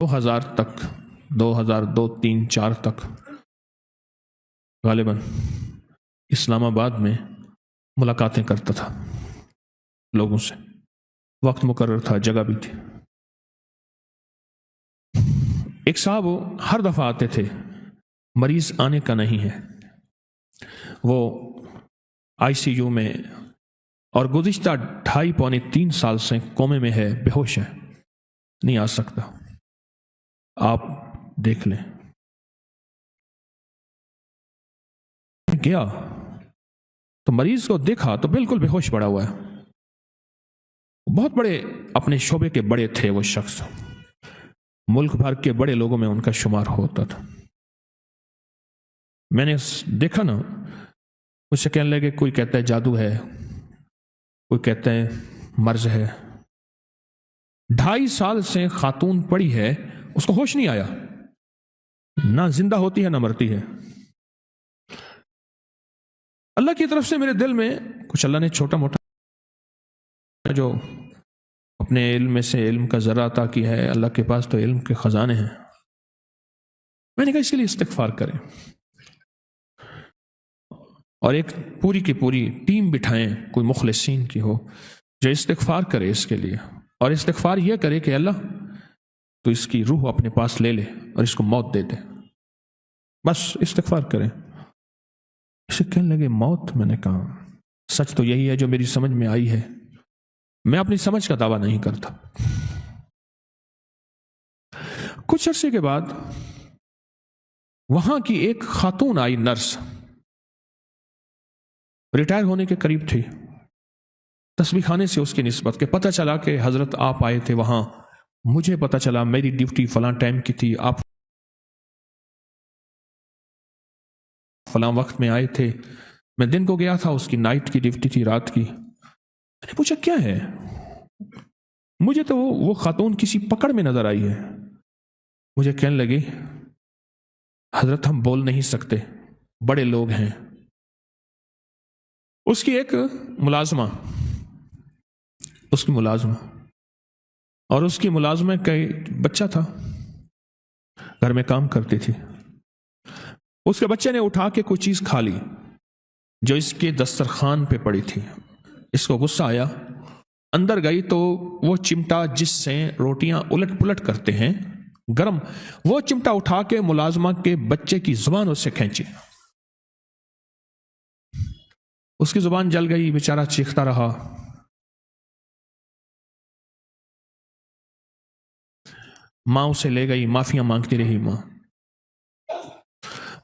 2000 تک 2002 3 4 تک غالباً اسلام آباد میں ملاقاتیں کرتا تھا لوگوں سے. وقت مقرر تھا، جگہ بھی تھی. ایک صاحب وہ ہر دفعہ آتے تھے، مریض آنے کا نہیں ہے، وہ ICU میں اور گزشتہ 2.5 پونے 3 سال سے کومے میں ہے، بے ہوش ہے، نہیں آ سکتا. آپ دیکھ لیں. گیا تو مریض کو دیکھا تو بالکل بے ہوش پڑا ہوا ہے. بہت بڑے اپنے شعبے کے بڑے تھے وہ شخص، ملک بھر کے بڑے لوگوں میں ان کا شمار ہوتا تھا. میں نے دیکھا نا، مجھ سے کہنے لگے کوئی کہتا ہے جادو ہے، کوئی کہتا ہے مرض ہے. 2.5 سال سے خاتون پڑی ہے، اس کو ہوش نہیں آیا، نہ زندہ ہوتی ہے نہ مرتی ہے. اللہ کی طرف سے میرے دل میں کچھ اللہ نے چھوٹا موٹا جو اپنے علم میں سے علم کا ذرہ عطا کی ہے. اللہ کے پاس تو علم کے خزانے ہیں. میں نے کہا اس کے لیے استغفار کریں اور ایک پوری کی پوری ٹیم بٹھائیں، کوئی مخلصین کی ہو جو استغفار کرے اس کے لیے. اور استغفار یہ کرے کہ اللہ تو اس کی روح اپنے پاس لے لے اور اس کو موت دے دے. بس استغفار کریں. اسے کہنے لگے موت؟ میں نے کہا سچ تو یہی ہے جو میری سمجھ میں آئی ہے، میں اپنی سمجھ کا دعویٰ نہیں کرتا. کچھ عرصے کے بعد وہاں کی ایک خاتون آئی، نرس، ریٹائر ہونے کے قریب تھی. تسبیح خانے سے اس کی نسبت کہ پتہ چلا کہ حضرت آپ آئے تھے وہاں، مجھے پتہ چلا میری ڈیوٹی فلاں ٹائم کی تھی، آپ فلاں وقت میں آئے تھے، میں دن کو گیا تھا، اس کی نائٹ کی ڈیوٹی تھی، رات کی. میں نے پوچھا کیا ہے؟ مجھے تو وہ خاتون کسی پکڑ میں نظر آئی ہے. مجھے کہنے لگی حضرت ہم بول نہیں سکتے، بڑے لوگ ہیں. اس کی ایک ملازمہ اور اس کی ملازمہ کا بچہ تھا، گھر میں کام کرتی تھی. اس کے بچے نے اٹھا کے کوئی چیز کھا لی جو اس کے دسترخوان پہ پڑی تھی. اس کو غصہ آیا، اندر گئی تو وہ چمٹا جس سے روٹیاں الٹ پلٹ کرتے ہیں گرم، وہ چمٹا اٹھا کے ملازمہ کے بچے کی زبان اس سے کھینچی. اس کی زبان جل گئی، بیچارہ چیختا رہا. ماں اسے لے گئی، معافیاں مانگتی رہی ماں.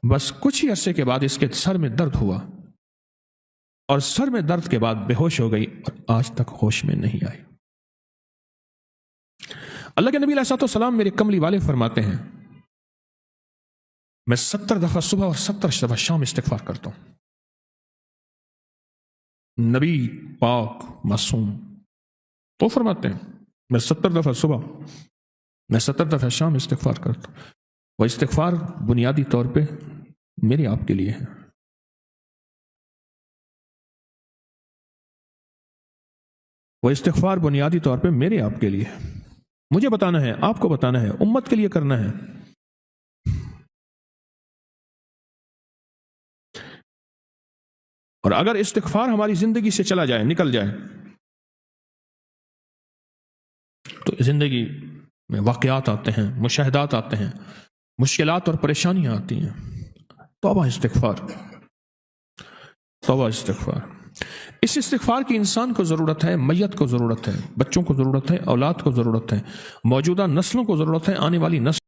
بس کچھ ہی عرصے کے بعد اس کے سر میں درد ہوا اور سر میں درد کے بعد بے ہوش ہو گئی اور آج تک ہوش میں نہیں آئی. اللہ کے نبی علیہ الصلوۃ والسلام میرے کملی والے فرماتے ہیں میں 70 دفعہ صبح اور 70 دفعہ شام استغفار کرتا ہوں. نبی پاک معصوم تو فرماتے ہیں میں 70 دفعہ صبح، میں 70 دفعہ شام استغفار کرتا ہوں. وہ استغفار بنیادی طور پہ میرے آپ کے لیے ہے. وہ استغفار بنیادی طور پہ میرے آپ کے لیے ہے. مجھے بتانا ہے، آپ کو بتانا ہے، امت کے لیے کرنا ہے. اور اگر استغفار ہماری زندگی سے چلا جائے، نکل جائے، تو زندگی میں واقعات آتے ہیں، مشاہدات آتے ہیں، مشکلات اور پریشانیاں آتی ہیں. توبہ استغفار، توبہ استغفار. اس استغفار کی انسان کو ضرورت ہے، میت کو ضرورت ہے، بچوں کو ضرورت ہے، اولاد کو ضرورت ہے، موجودہ نسلوں کو ضرورت ہے، آنے والی نسل